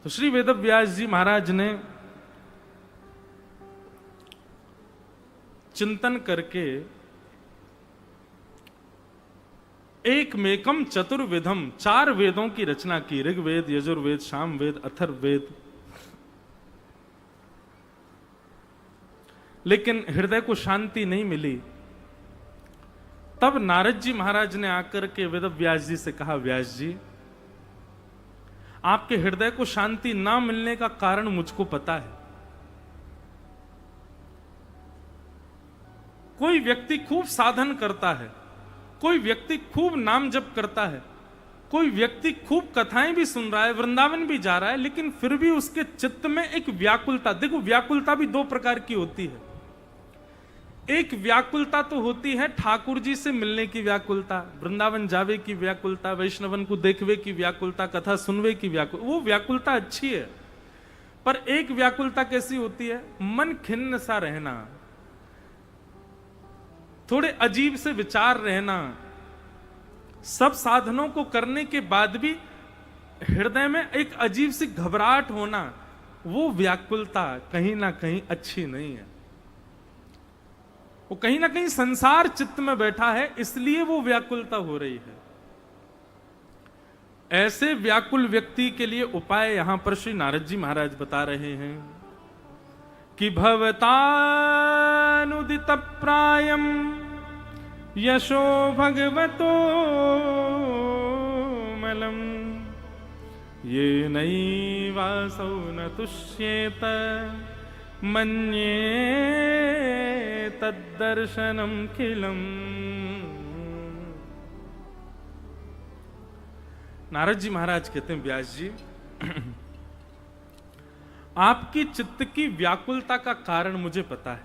तो श्री वेदव्यास जी महाराज ने चिंतन करके एकमेकम चतुर्वेदम 4 वेदों की रचना की, ऋग्वेद, यजुर्वेद, सामवेद, अथर्ववेद। लेकिन हृदय को शांति नहीं मिली। तब नारद जी महाराज ने आकर के वेदव्यास जी से कहा, व्यास जी आपके हृदय को शांति ना मिलने का कारण मुझको पता है। कोई व्यक्ति खूब साधन करता है, कोई व्यक्ति खूब नाम जप करता है, कोई व्यक्ति खूब कथाएं भी सुन रहा है, वृंदावन भी जा रहा है, लेकिन फिर भी उसके चित्त में एक व्याकुलता, देखो व्याकुलता भी 2 प्रकार की होती है। एक व्याकुलता तो होती है ठाकुर जी से मिलने की व्याकुलता, वृंदावन जावे की व्याकुलता, वैष्णवन को देखवे की व्याकुलता, कथा सुनवे की व्याकुलता, वो व्याकुलता अच्छी है। पर एक व्याकुलता कैसी होती है, मन खिन्न सा रहना, थोड़े अजीब से विचार रहना, सब साधनों को करने के बाद भी हृदय में एक अजीब सी घबराहट होना, वो व्याकुलता कहीं ना कहीं अच्छी नहीं है। वो कहीं ना कहीं संसार चित्त में बैठा है, इसलिए वो व्याकुलता हो रही है। ऐसे व्याकुल व्यक्ति के लिए उपाय यहां पर श्री नारद जी महाराज बता रहे हैं कि भवतानुदित प्रायम यशो भगवतो मलम ये नैवासौ न तुष्येत मन्ये तद्दर्शनम खिलम। नारद जी महाराज कहते हैं, व्यास जी आपकी चित्त की व्याकुलता का कारण मुझे पता है।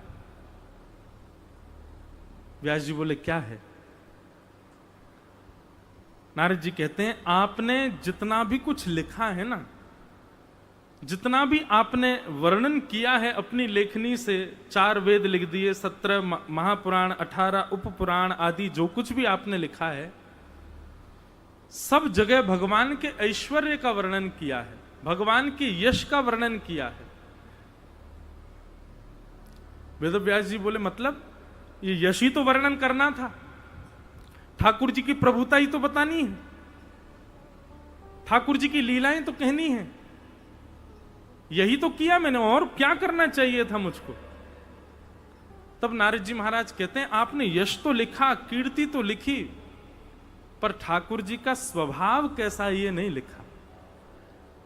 व्यास जी बोले, क्या है? नारद जी कहते हैं, आपने जितना भी कुछ लिखा है ना, जितना भी आपने वर्णन किया है अपनी लेखनी से, 4 वेद लिख दिए, 17 महापुराण, 18 उपपुराण आदि जो कुछ भी आपने लिखा है, सब जगह भगवान के ऐश्वर्य का वर्णन किया है, भगवान के यश का वर्णन किया है। वेदव्यास जी बोले, मतलब ये यश ही तो वर्णन करना था, ठाकुर जी की प्रभुता ही तो बतानी है, ठाकुर जी की लीलाएं तो कहनी है, यही तो किया मैंने, और क्या करना चाहिए था मुझको? तब नारद जी महाराज कहते हैं, आपने यश तो लिखा, कीर्ति तो लिखी, पर ठाकुर जी का स्वभाव कैसा है ये नहीं लिखा,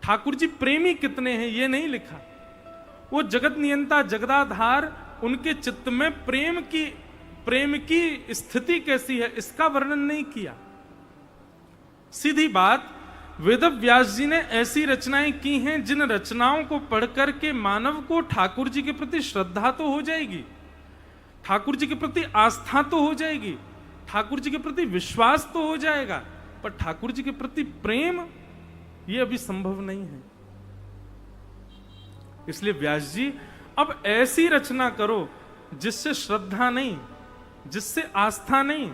ठाकुर जी प्रेमी कितने हैं ये नहीं लिखा, वो जगत नियंता जगदाधार, उनके चित्त में प्रेम की स्थिति कैसी है इसका वर्णन नहीं किया। सीधी बात, वेदव्यास जी ने ऐसी रचनाएं की हैं जिन रचनाओं को पढ़कर के मानव को ठाकुर जी के प्रति श्रद्धा तो हो जाएगी, ठाकुर जी के प्रति आस्था तो हो जाएगी, ठाकुर जी के प्रति विश्वास तो हो जाएगा, पर ठाकुर जी के प्रति प्रेम ये अभी संभव नहीं है। इसलिए व्यास जी अब ऐसी रचना करो जिससे श्रद्धा नहीं, जिससे आस्था नहीं,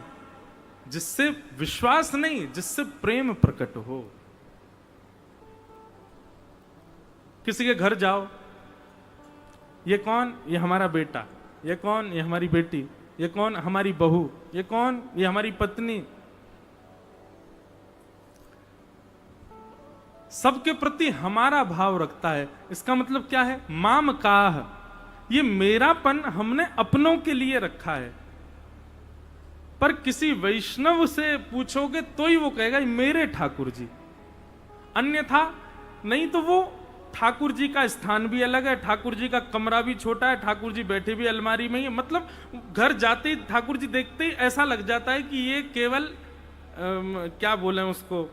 जिससे विश्वास नहीं, जिससे प्रेम प्रकट हो। किसी के घर जाओ, ये कौन? ये हमारा बेटा। ये कौन? ये हमारी बेटी। ये कौन? हमारी बहू। ये कौन? ये हमारी पत्नी। सबके प्रति हमारा भाव रखता है। इसका मतलब क्या है? माम काह, ये मेरापन हमने अपनों के लिए रखा है। पर किसी वैष्णव से पूछोगे तो ही वो कहेगा मेरे ठाकुर जी, अन्यथा नहीं। तो वो ठाकुर जी का स्थान भी अलग है, ठाकुर जी का कमरा भी छोटा है, ठाकुर जी बैठे भी अलमारी में ही है। मतलब घर जाते ही ठाकुर जी देखते ही ऐसा लग जाता है कि ये केवल क्या बोले उसको,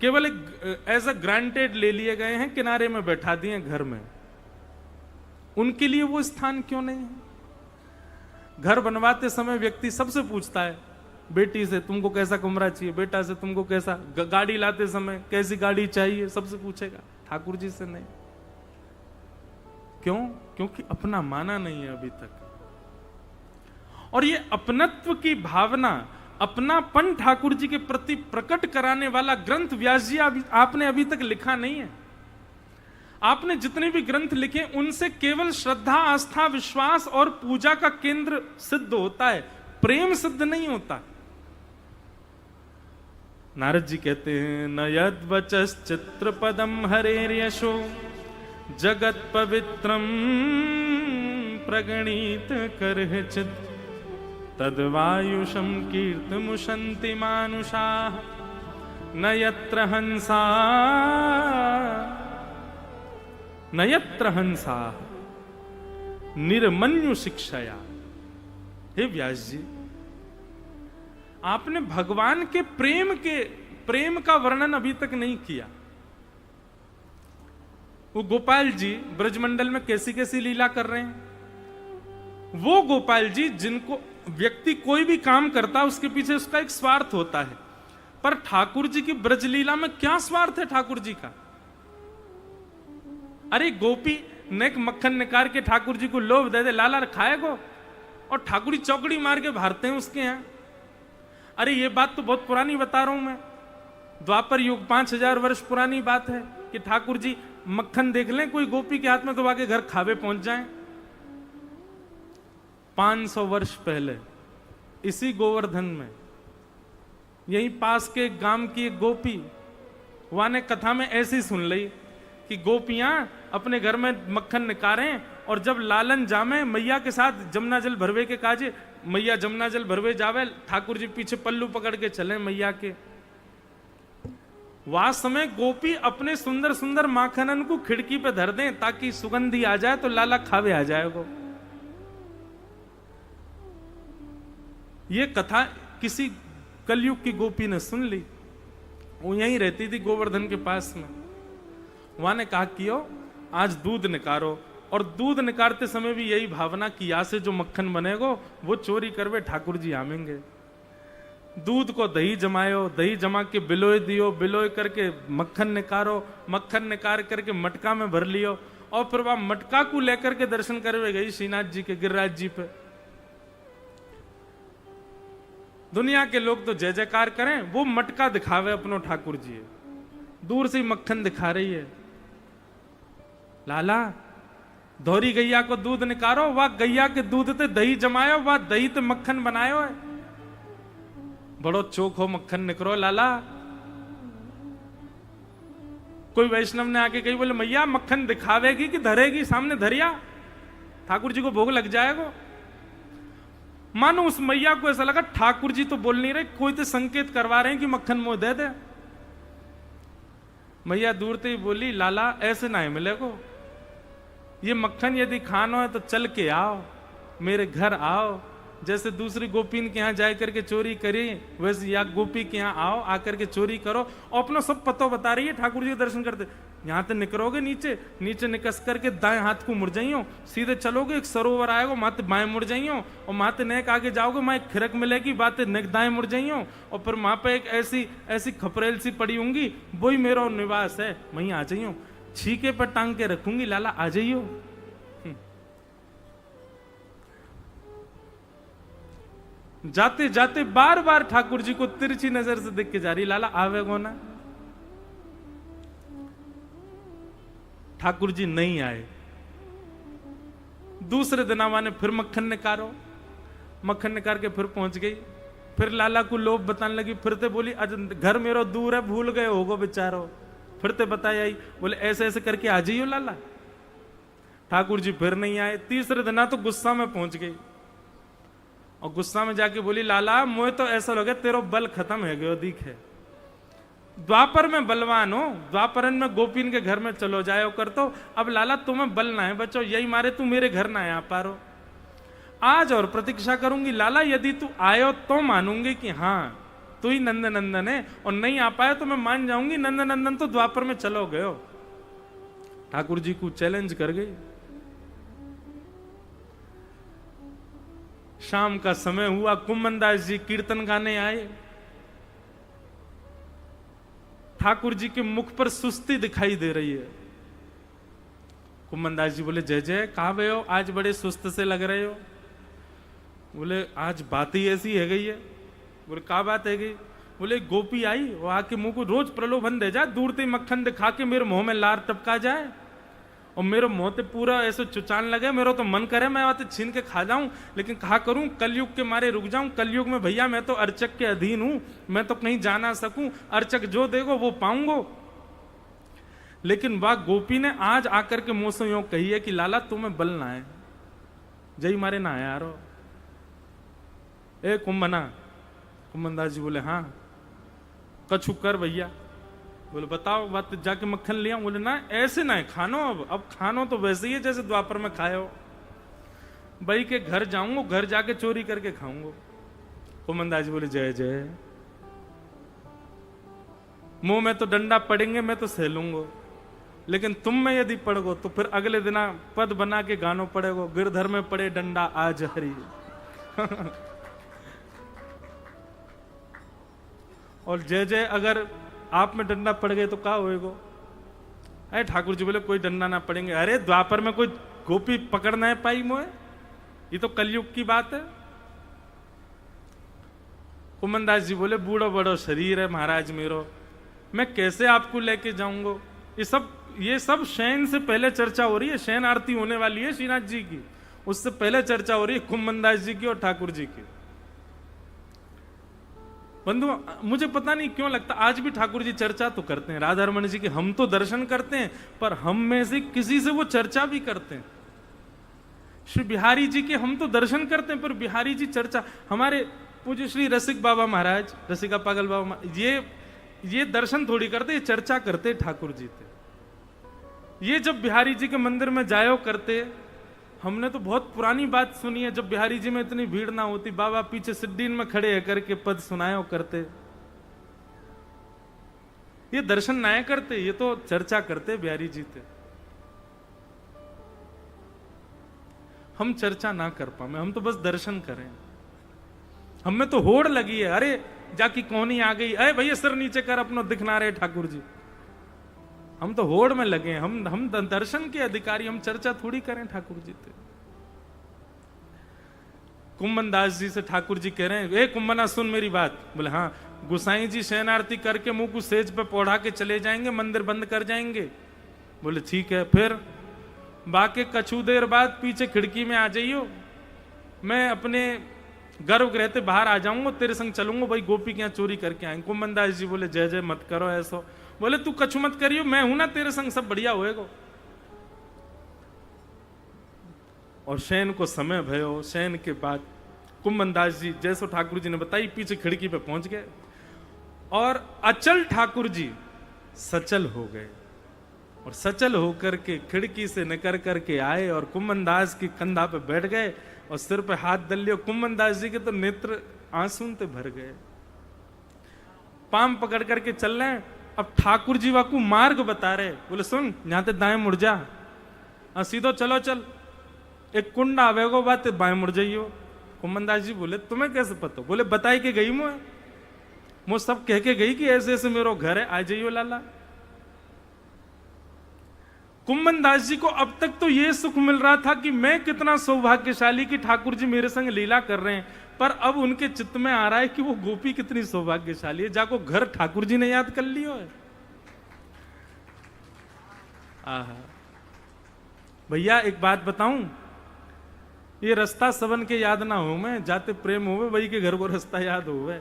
केवल एक एज अ ग्रांटेड ले लिए गए हैं, किनारे में बैठा दिए घर में। उनके लिए वो स्थान क्यों नहीं है? घर बनवाते समय व्यक्ति सबसे पूछता है, बेटी से तुमको कैसा कमरा चाहिए, बेटा से तुमको कैसा, गाड़ी लाते समय कैसी गाड़ी चाहिए, सबसे पूछेगा, ठाकुर जी से नहीं। क्यों? क्योंकि अपना माना नहीं है अभी तक। और ये अपनत्व की भावना, अपनापन ठाकुर जी के प्रति प्रकट कराने वाला ग्रंथ व्यास जी आपने अभी तक लिखा नहीं है। आपने जितने भी ग्रंथ लिखे उनसे केवल श्रद्धा, आस्था, विश्वास और पूजा का केंद्र सिद्ध होता है, प्रेम सिद्ध नहीं होता। नारद जी कहते हैं, न यद्वचश्चित्र पदम हरेर्यशो जगत पवित्रम प्रगणित करहिचित् तद्वायुषम कीर्तमुशन्ति मानुषाः न यत्र हंसा निर्मन्यु शिक्षया। हे व्यास जी, आपने भगवान के प्रेम का वर्णन अभी तक नहीं किया। वो गोपाल जी ब्रजमंडल में कैसी कैसी लीला कर रहे हैं, वो गोपाल जी जिनको व्यक्ति कोई भी काम करता है उसके पीछे उसका एक स्वार्थ होता है, पर ठाकुर जी की ब्रजलीला में क्या स्वार्थ है ठाकुर जी का? अरे गोपी नेक मक्खन निकाल के ठाकुर जी को लोभ दे दे, लाला खाएगो, और ठाकुर जी चौकड़ी मार के भारते हैं उसके यहां। अरे ये बात तो बहुत पुरानी बता रहा हूं मैं, द्वापर युग 5000 वर्ष पुरानी बात है कि ठाकुर जी मक्खन देख लें कोई गोपी के हाथ में तो आके घर खावे पहुंच जाएं। 500 वर्ष पहले इसी गोवर्धन में यहीं पास के गांव की एक गोपी वहां ने कथा में ऐसी सुन ली कि गोपियां अपने घर में मक्खन निकालें और जब लालन जामे मैया के साथ जमुना जल भरवे के काजे, मैया जमुना जल भरवे जावे, ठाकुर जी पीछे पल्लू पकड़ के चले मैया के। वह समय गोपी अपने सुंदर सुंदर माखनन को खिड़की पे धर दें ताकि सुगंधी आ जाए तो लाला खावे आ जाएगा। ये कथा किसी कलयुग की गोपी ने सुन ली, वो यहीं रहती थी गोवर्धन के पास में। वहां ने कहा कि आज दूध निकारो, और दूध निकालते समय भी यही भावना कि यहाँ से जो मक्खन बनेगा वो चोरी करवे ठाकुर जी आमेंगे। दूध को दही जमायो, दही जमा के बिलोय दियो, बिलोय करके मक्खन निकारो, मक्खन निकाल करके मटका में भर लियो, और फिर वह मटका को लेकर के दर्शन करवे गई श्रीनाथ जी के गिरिराज जी पे। दुनिया के लोग तो जय जयकार करें, वो मटका दिखावे अपनो ठाकुर जी, दूर से ही मक्खन दिखा रही है। लाला धोरी गैया को दूध निकारो, वह गैया के दूध ते दही जमायो, वह दही ते मक्खन बनायो है, बड़ो चोखो मक्खन निकरो लाला। कोई वैष्णव ने आके कही, बोले मैया मक्खन दिखावेगी कि धरेगी? सामने धरिया, ठाकुर जी को भोग लग जाएगा। मानो उस मैया को ऐसा लगा ठाकुर जी तो बोल नहीं रहे, कोई तो संकेत करवा रहे हैं कि मक्खन मुंह दे दे। मैया दूर से ही बोली, लाला ऐसे ना है मिलेगो, ये मक्खन यदि खाना है तो चल के आओ, मेरे घर आओ। जैसे दूसरी गोपीन के यहाँ जाए करके चोरी करी, वैसे या गोपी के यहाँ आओ, आकर के चोरी करो। और अपना सब पतो बता रही है, ठाकुर जी के दर्शन करते यहाँ तो निकलोगे नीचे, नीचे निकस करके दाएं हाथ को मुड़ जाइयो, सीधे चलोगे एक सरोवर आएगा, माते बाएं मुड़ जाइयो, और माते नेक आगे जाओगे, वहां एक खिरक मिलेगी, बातें नेक दाएं मुड़ जाइयो, और फिर वहां पे एक ऐसी ऐसी खपरेल सी पड़ी होंगी, वही मेरा निवास है, वहीं आ जाइयो, छीके पर टांग के रखूंगी, लाला आ जाइयो। जाते जाते बार बार ठाकुर जी को तिरछी नजर से देख के जा रही, लाला आवेगो ना? ठाकुर जी नहीं आए। दूसरे दिन ने फिर मक्खन निकालो, मक्खन निकाल के फिर पहुंच गई, फिर लाला को लोभ बताने लगी, फिर ते बोली आज घर मेरा दूर है, भूल गए होगो बेचारो, फिर ते बताया आई, बोले ऐसे ऐसे करके आ जाइयो लाला। ठाकुर जी फिर नहीं आए। तीसरे दिन तो गुस्सा में पहुंच गई, और गुस्सा में जाके बोली, लाला मुझे तो ऐसा लगे तेरो बल खत्म है गयो दिखे, द्वापर में बलवान हो, द्वापरन में गोपीन के घर में चलो जायो कर, तो अब लाला तुम्हें बल ना है बच्चों, यही मारे तू मेरे घर ना आ पारो। आज और प्रतीक्षा करूंगी लाला, यदि तू आयो तो मानूंगी कि हाँ तू ही नंद नंदन है, और नहीं आ पाया तो मैं मान जाऊंगी नंद नंदन तो द्वापर में चलो गयो। ठाकुर जी को चैलेंज कर गई। शाम का समय हुआ, कुम्मनदास जी कीर्तन गाने आए। ठाकुर जी के मुख पर सुस्ती दिखाई दे रही है। कुम्मनदास जी बोले, जय जय कहाँ गए हो, आज बड़े सुस्त से लग रहे हो। बोले आज बात ही ऐसी है गई है। बोले क्या बात है गई? बोले गोपी आई, वो आके मुंह को रोज प्रलोभन दे जाए, दूर से मक्खन दिखा के मेरे मुंह में लार टपका जाए, और मेरे मुंह पे पूरा ऐसे चुचान लगे, मेरा तो मन करे मैं बात छीन के खा जाऊं, लेकिन कहा करूं, कलयुग के मारे रुक जाऊं। कलयुग में भैया मैं तो अर्चक के अधीन हूं, मैं तो कहीं जा ना सकूं, अर्चक जो देगो वो पाऊंगो। लेकिन वाह गोपी ने आज आकर के मुंह से यूं कही है कि लाला तुम्हें बल ना है, जय मारे ना यारो। ए कुंभना, कुंभनदास जी बोले हाँ कछु कर भैया। बोले बताओ बात, जाके मक्खन लिया। बोले ना ऐसे ना है खानो, अब खानो तो वैसे ही है जैसे द्वापर में खाए हो। भाई के घर जाऊंगा, घर जाके चोरी करके खाऊंगा। कुंभनदास जी बोले जय जय, मुंह में तो डंडा पड़ेंगे मैं तो सह लूंगा, लेकिन तुम में यदि पड़गो तो फिर अगले दिन पद बना के गानो पड़ेगो, गिरधर में पड़े डंडा आज हरी। और जय जय अगर आप में डंडा पड़ गए तो क्या होएगो? अरे ठाकुर जी बोले कोई डंडा ना पड़ेंगे। अरे द्वापर में कोई गोपी पकड़ना है पाई मोए, ये तो कलयुग की बात है। कुंभनदास जी बोले बूढ़ो बड़ो शरीर है महाराज मेरो, मैं कैसे आपको लेके जाऊंगा? ये सब शयन से पहले चर्चा हो रही है, शयन आरती होने वाली है श्रीनाथ जी की, उससे पहले चर्चा हो रही है कुंभनदास जी की और ठाकुर जी की। बंधु मुझे पता नहीं क्यों लगता आज भी ठाकुर जी चर्चा तो करते हैं, राधा रमन जी की हम तो दर्शन करते हैं, पर हम में से किसी से वो चर्चा भी करते हैं। श्री बिहारी जी के हम तो दर्शन करते हैं, पर बिहारी जी चर्चा, हमारे पूज्य श्री रसिक बाबा महाराज, रसिका पागल बाबा, ये दर्शन थोड़ी करते, ये चर्चा करते ठाकुर जी थे। ये जब बिहारी जी के मंदिर में जायो करते, हमने तो बहुत पुरानी बात सुनी है, जब बिहारी जी में इतनी भीड़ ना होती, बाबा पीछे सिड्डीन में खड़े होकर के पद सुनायो करते। ये दर्शन ना करते, ये तो चर्चा करते बिहारी जी थे। हम चर्चा ना कर पाए, हम तो बस दर्शन करें। हमें तो होड़ लगी है, अरे जाकी कौनी आ गई, अरे भैया सिर नीचे कर अपना दिखना रहे ठाकुर जी। हम तो होड़ में लगे, हम दर्शन के अधिकारी, हम चर्चा थोड़ी करें ठाकुर जी थे। कुंभनदास जी से ठाकुर जी कह रहे हैं, ए कुंभना सुन मेरी बात। बोले हाँ। गुसाई जी शयन आरती करके मुंह को सेज पे पौड़ा के चले जाएंगे, मंदिर बंद कर जाएंगे। बोले ठीक है, फिर बाकी कछु देर बाद पीछे खिड़की में आ जाइयो, मैं अपने गर्भगृह से बाहर आ जाऊंगा, तेरे संग चलूंगा, भाई गोपी के यहाँ चोरी करके आएंगे। कुंभनदास जी बोले जय जय मत करो ऐसा। बोले तू कछु मत करियो, मैं हूं ना तेरे संग, सब बढ़िया होएगा। और शयन को समय भयो, शयन के बाद कुंभनदास जी जैसो ठाकुर जी ने बताई पीछे खिड़की पे पहुंच गए, और अचल ठाकुर जी सचल हो गए, और सचल होकर के खिड़की से निकल करके आए और कुंभनदास की कंधा पे बैठ गए और सिर पे हाथ दल लियो। कुंभनदास जी के तो नेत्र आंसू से भर गए, पाम पकड़ करके चल रहे हैं। अब ठाकुर जी वाकू मार्ग बता रहे, बोले सुन यहां ते दाएं मुड़ जा, सीधो चलो चल, एक कुंड आवेगो बात बाएं मुड़ जाइयो। कुंभनदास जी बोले तुम्हें कैसे पता? बोले बताई के गई मुझे सब कह के गई कि ऐसे ऐसे मेरो घर है, आ जाइयो लाला। कुंभनदास जी को अब तक तो ये सुख मिल रहा था कि मैं कितना सौभाग्यशाली कि ठाकुर जी मेरे संग लीला कर रहे हैं, पर अब उनके चित्त में आ रहा है कि वो गोपी कितनी सौभाग्यशाली है, जाको घर ठाकुर जी ने याद कर लियो है। आहा भैया एक बात बताऊं, ये रास्ता सबन के याद ना हो, मैं जाते प्रेम होवे वही के घर को रास्ता याद होवे,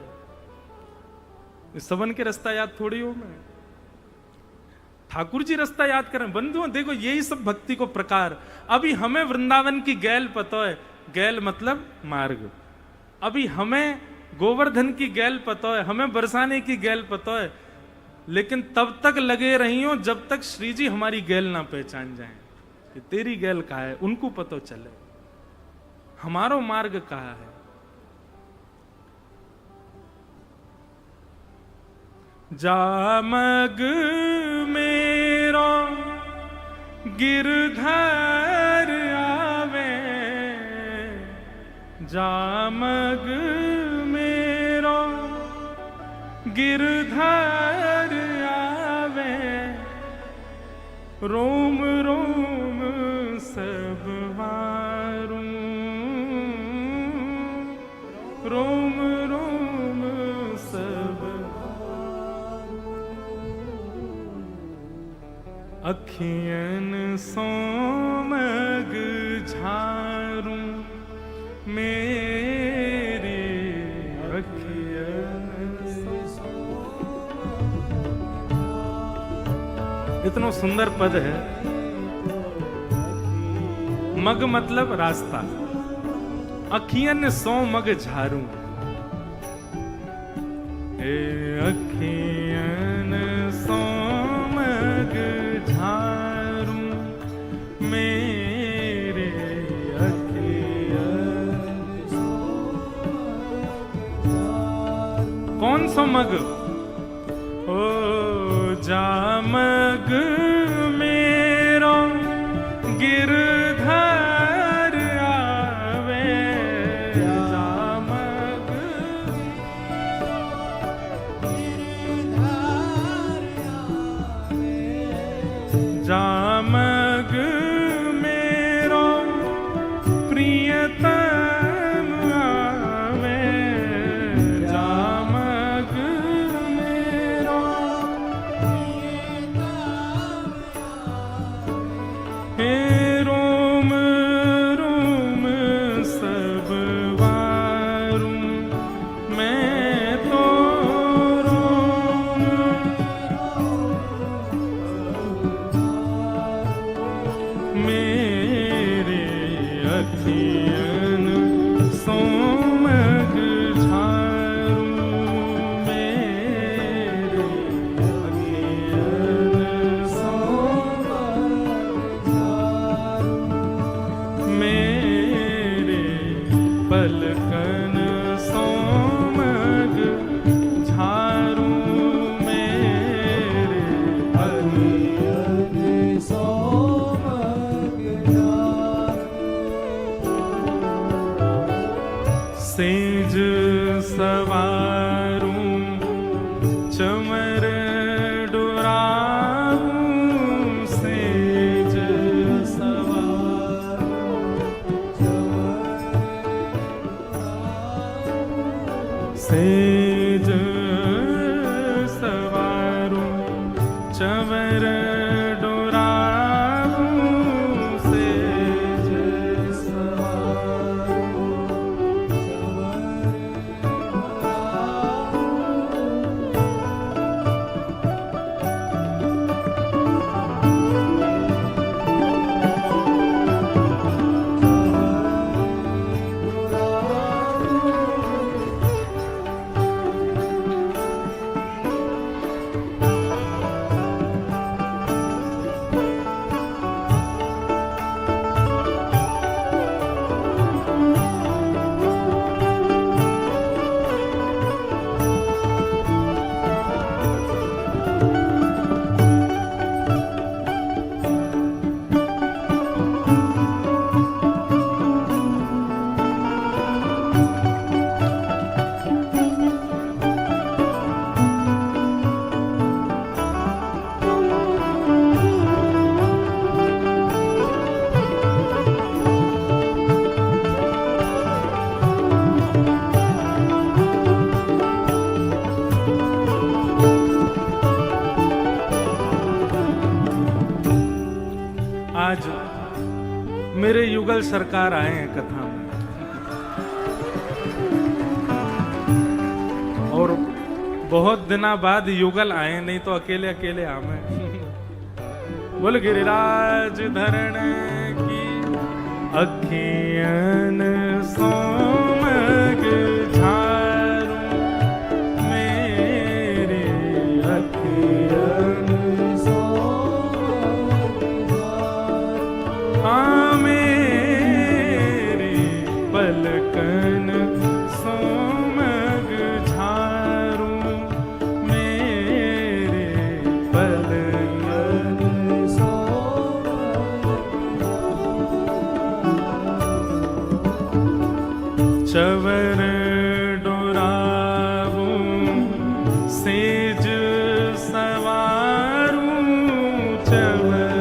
सबन के रास्ता याद थोड़ी हो। मैं ठाकुर जी रास्ता याद करें। बंधुओं देखो यही सब भक्ति को प्रकार। अभी हमें वृंदावन की गैल पता है, गैल मतलब मार्ग। अभी हमें गोवर्धन की गैल पता है, हमें बरसाने की गैल पता है, लेकिन तब तक लगे रही हो जब तक श्री जी हमारी गैल ना पहचान जाए कि तेरी गैल कहा है, उनको पता चले हमारो मार्ग कहा है। जामग मेरो गिरधर आवे, जामग मेरो गिरधर आवे, रोम रोम सब वारूं, रोम रोम सब। अखियन सोमग झारूं मेरी अखियन। इतना सुंदर पद है। मग मतलब रास्ता, अखियन सो मग झारूं, अखियन सो मग झारूं मेरे अखियन। कौन सा मग? ओ जामग मेरो गिरधर आवे, जामग जामग मेरो प्रियतम आवे, जामग मेरो हे रोम रोम सब वारूं मैं तो रोम मेरे अखियन सोमग झारूं मेरे अखियन सोमग झारूं मेरे पलकन सोमग झारूं मेरे अखियन सोमग सेज सवारूं चमर डोराऊं, सेज सवारूं सेज सवारूं चमर डोराऊं, सेज सवारूं आज मेरे युगल सरकार आए हैं कथा में, और बहुत दिना बाद युगल आए, नहीं तो अकेले अकेले आमे। बोल गिरिराज धरण की अखियन सोमग झारूं मेरे अखियन मेरी पलकन सोमग झारूं मेरे पलकन चवर डोराऊं सेज सवारूं, चवर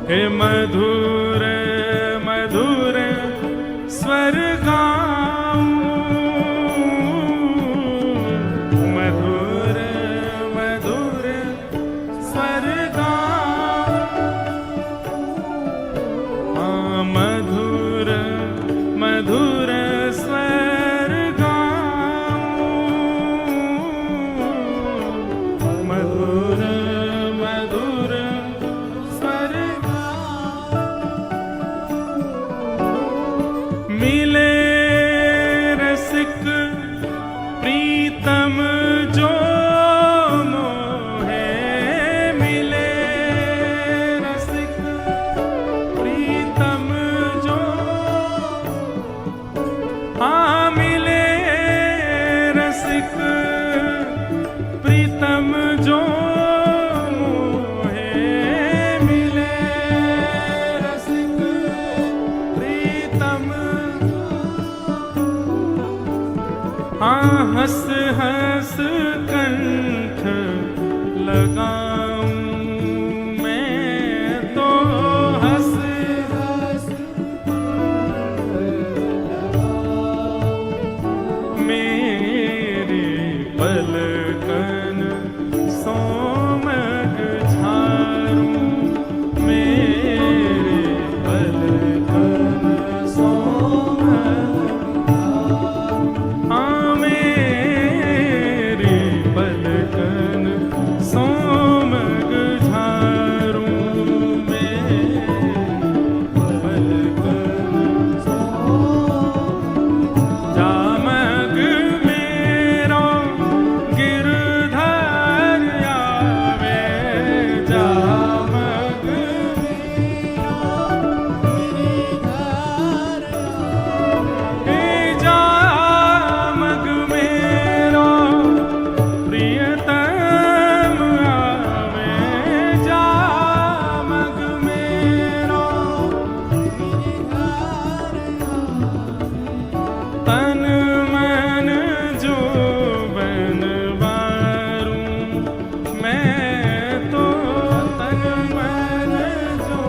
हे मधुर मधुर स्वर गाऊं प्रीतम जो मोहे मिले रसिक, प्रीतम जो हाँ मिले रसिक, प्रीतम जो मोहे मिले रसिक, प्रीतम हाँ हंस हंस कंठ लगाऊं मैं तो, हंस हंस मेरे पलकन सोमग झारूं, मेरे पलकन सोमग हाँ मेरे पलकन सोमग झारूं, मेरे पलकन जामग मेरो गिरधर आवे, जामग हे जामग मेरो प्रियतम आवे, जामग मेरो तन मन जो बनवारूं मैं तो, तन मन जो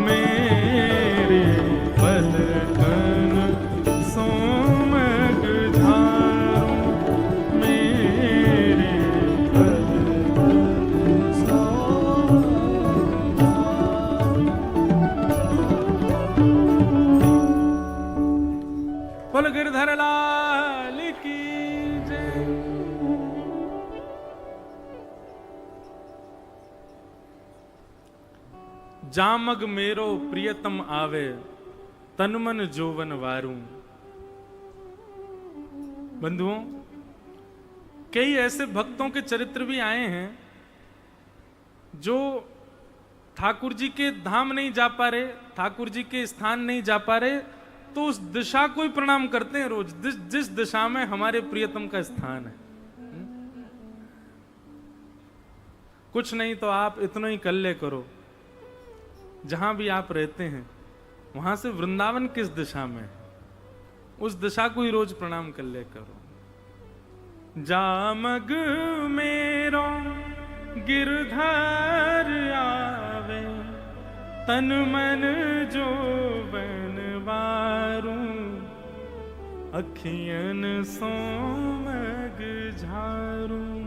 मेरे पलकन सोमग झारूं, मेरे पलकन सोमग बोल गिरधर लाल की जय। जामग मेरो प्रियतम आवे, तन मन जोवन वारूं। बंधुओं, कई ऐसे भक्तों के चरित्र भी आए हैं जो ठाकुर जी के धाम नहीं जा पा रहे, ठाकुर जी के स्थान नहीं जा पा रहे, तो उस दिशा को ही प्रणाम करते हैं रोज, जिस दिशा में हमारे प्रियतम का स्थान है। कुछ नहीं तो आप इतना ही कल्ले करो, जहां भी आप रहते हैं वहां से वृंदावन किस दिशा में है, उस दिशा को ही रोज प्रणाम कल्ले करो। जामग मेरो गिरधर आवे, तन मन जो बनवारूं, अखियन सोमग झारूं।